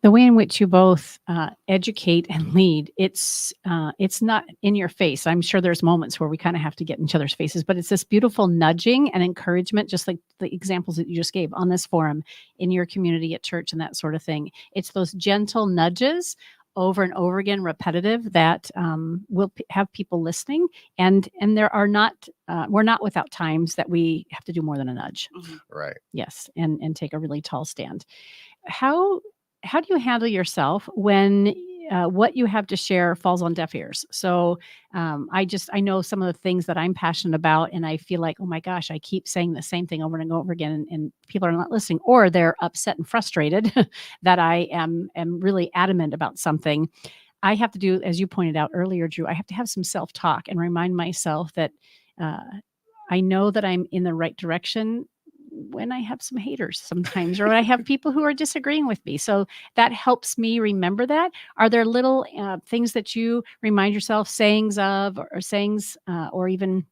The way in which you both educate and lead, it's not in your face. I'm sure there's moments where we kind of have to get in each other's faces, but it's this beautiful nudging and encouragement, just like the examples that you just gave on this forum, in your community, at church, and that sort of thing. It's those gentle nudges over and over again, repetitive, that will have people listening. And there are not, we're not without times that we have to do more than a nudge. Right. Yes. And take a really tall stand. How do you handle yourself when what you have to share falls on deaf ears? So I know some of the things that I'm passionate about, and I feel like, oh my gosh, I keep saying the same thing over and over again, and people are not listening, or they're upset and frustrated that I am really adamant about something. I have to do, as you pointed out earlier, Drew, I have to have some self-talk and remind myself that I know that I'm in the right direction when I have some haters sometimes, or when I have people who are disagreeing with me. So that helps me remember that. Are there little things that you remind yourself, sayings of, or sayings, or even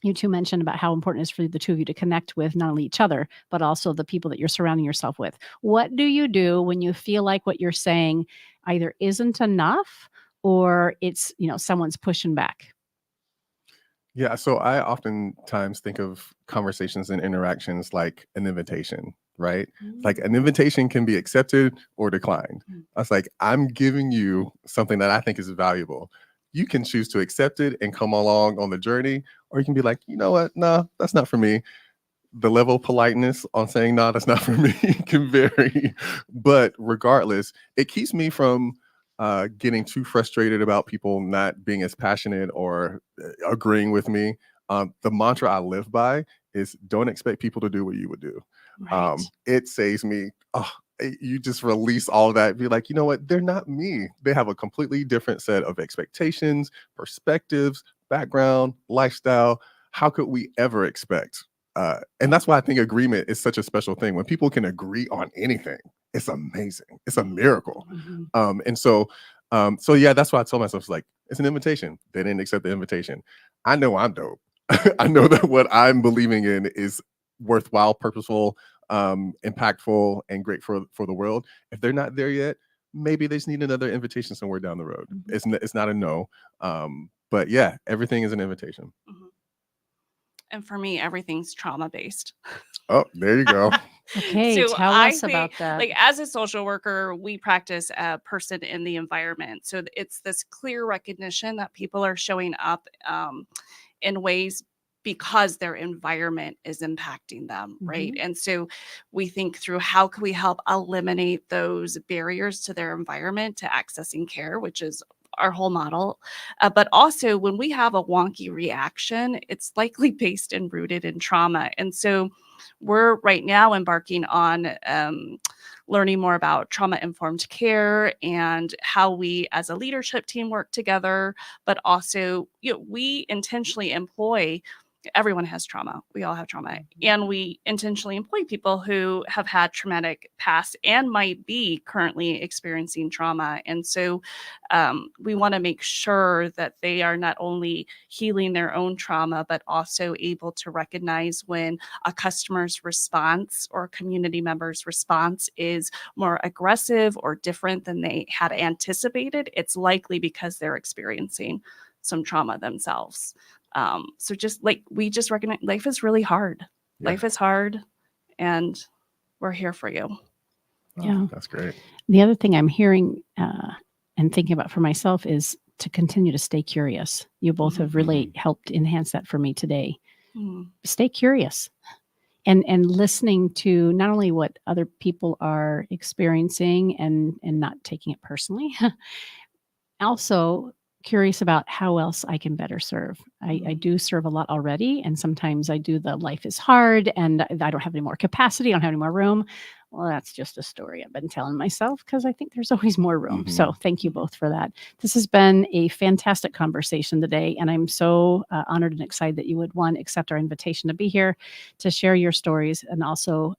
you two mentioned about how important it is for the two of you to connect with not only each other, but also the people that you're surrounding yourself with? What do you do when you feel like what you're saying either isn't enough, or it's, someone's pushing back? Yeah, so I oftentimes think of conversations and interactions like an invitation. right? Like an invitation can be accepted or declined. I was like, I'm giving you something that I think is valuable. You can choose to accept it and come along on the journey, or you can be like, you know what? No, that's not for me. The level of politeness on saying, no, that's not for me can vary. But regardless, it keeps me from getting too frustrated about people not being as passionate or agreeing with me. The mantra I live by is don't expect people to do what you would do. Right. It saves me. Oh, you just release all of that. Be like, you know what? They're not me. They have a completely different set of expectations, perspectives, background, lifestyle. How could we ever expect? And that's why I think agreement is such a special thing. When people can agree on anything, it's amazing. It's a miracle. So yeah, that's why I told myself, it's like, it's an invitation. They didn't accept the invitation. I know I'm dope. I know that what I'm believing in is worthwhile, purposeful, impactful, and great for the world. If they're not there yet, maybe they just need another invitation somewhere down the road. It's not a no. But yeah, everything is an invitation. And for me, everything's trauma based. Oh, there you go. Okay, So tell I us think, about that. like, as a social worker, we practice a person in the environment. So it's this clear recognition that people are showing up in ways because their environment is impacting them, right? And so we think through how can we help eliminate those barriers to their environment to accessing care, which is our whole model. But also when we have a wonky reaction, it's likely based and rooted in trauma. And so we're right now embarking on learning more about trauma-informed care and how we as a leadership team work together, but also, you know, we intentionally employ, everyone has trauma. We all have trauma. And we intentionally employ people who have had traumatic past and might be currently experiencing trauma. And so we want to make sure that they are not only healing their own trauma, but also able to recognize when a customer's response or a community member's response is more aggressive or different than they had anticipated. It's likely because they're experiencing some trauma themselves. So just like we just recognize life is really hard. Yeah. Life is hard, and we're here for you. Yeah. That's great. The other thing I'm hearing and thinking about for myself is to continue to stay curious. You both have really helped enhance that for me today. Stay curious and listening to not only what other people are experiencing and not taking it personally, also curious about how else I can better serve. I do serve a lot already. And sometimes I do the life is hard and I don't have any more capacity. I don't have any more room. Well, that's just a story I've been telling myself because I think there's always more room. So thank you both for that. This has been a fantastic conversation today. And I'm so honored and excited that you would, one, accept our invitation to be here to share your stories and also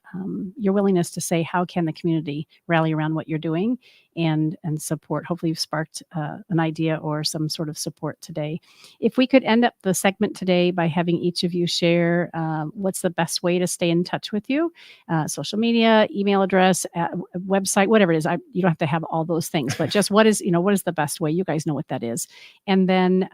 your willingness to say, how can the community rally around what you're doing and support. Hopefully you've sparked an idea or some sort of support today. If we could end up the segment today by having each of you share what's the best way to stay in touch with you, social media, email address, website, whatever it is. You don't have to have all those things, but just what is the best way? You guys know what that is. And then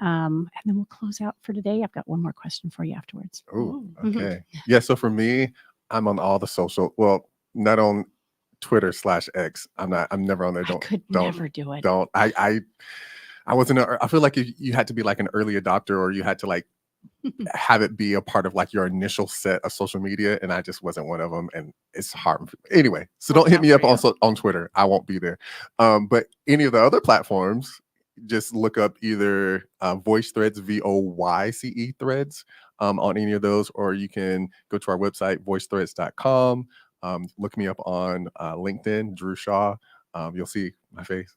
we'll close out for today. I've got one more question for you afterwards. Oh, okay. Yeah. So for me, I'm on all the social, well, not on Twitter/X. I'm never on there. I could never do it. I wasn't, I feel like you had to be like an early adopter or you had to like have it be a part of like your initial set of social media. And I just wasn't one of them. And it's hard. Anyway, so don't hit me up on Twitter. I won't be there. But any of the other platforms, just look up either Voice Threads, VOYCE Threads on any of those, or you can go to our website, voicethreads.com. Look me up on LinkedIn, Drew Shaw. You'll see my face.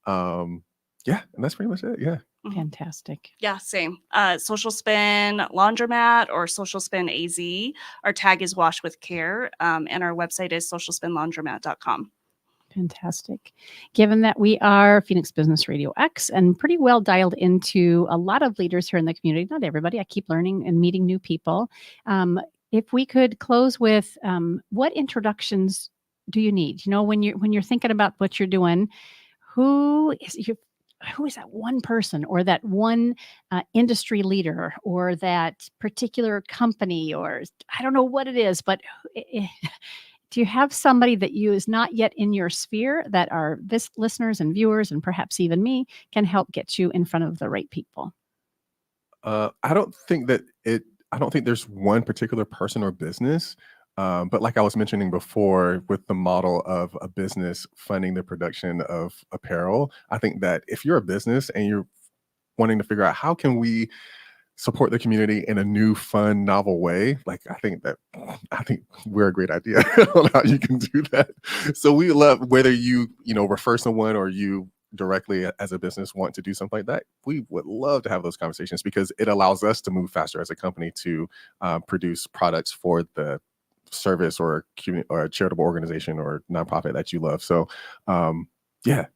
Yeah, and that's pretty much it. Yeah. Fantastic. Yeah, same. Social Spin Laundromat or Social Spin AZ. Our tag is Wash with Care, and our website is socialspinlaundromat.com. Fantastic. Given that we are Phoenix Business RadioX and pretty well dialed into a lot of leaders here in the community, not everybody, I keep learning and meeting new people. If we could close with what introductions do you need? When you're thinking about what you're doing, who is that one person or that one industry leader or that particular company, or I don't know what it is, but Do you have somebody that you is not yet in your sphere that our listeners and viewers and perhaps even me can help get you in front of the right people? I don't think that I don't think there's one particular person or business. But like I was mentioning before, with the model of a business funding the production of apparel, I think that if you're a business and you're wanting to figure out how can we support the community in a new, fun, novel way, like I think we're a great idea on how you can do that. So we love whether you refer someone or you directly as a business want to do something like that. We would love to have those conversations because it allows us to move faster as a company to produce products for the service or a charitable organization or nonprofit that you love. So yeah,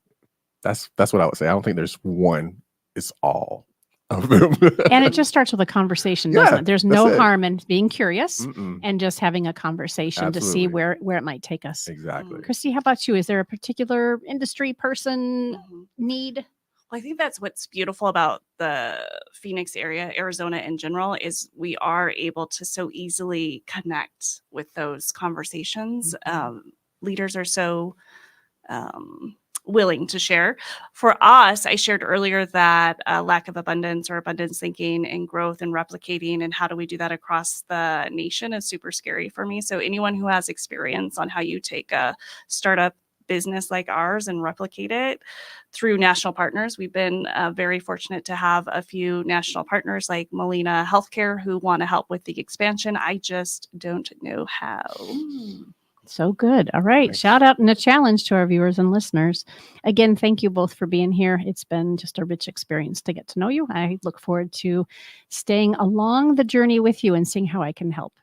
that's what I would say. I don't think there's one. It's all of them. And it just starts with a conversation, Yeah, doesn't it? There's no that's it. harm in being curious Mm-mm. and just having a conversation to see Absolutely. where it might take us. Exactly. Christy, how about you? Is there a particular industry, person, need? Well, I think that's what's beautiful about the Phoenix area, Arizona in general, is we are able to so easily connect with those conversations. Leaders are so willing to share. For us, I shared earlier that lack of abundance or abundance thinking and growth and replicating and how do we do that across the nation is super scary for me. So anyone who has experience on how you take a startup business like ours and replicate it through national partners. We've been very fortunate to have a few national partners like Molina Healthcare who want to help with the expansion. I just don't know how. So good. All right. Thanks. Shout out and a challenge to our viewers and listeners. Again, thank you both for being here. It's been just a rich experience to get to know you. I look forward to staying along the journey with you and seeing how I can help.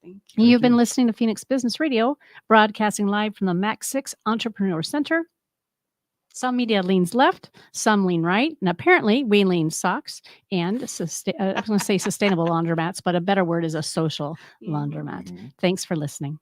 Thank you. You've been listening to Phoenix Business Radio, broadcasting live from the Max 6 Entrepreneur Center. Some media leans left, some lean right, and apparently we lean socks and I was going to say sustainable laundromats, but a better word is a social laundromat. Thanks for listening.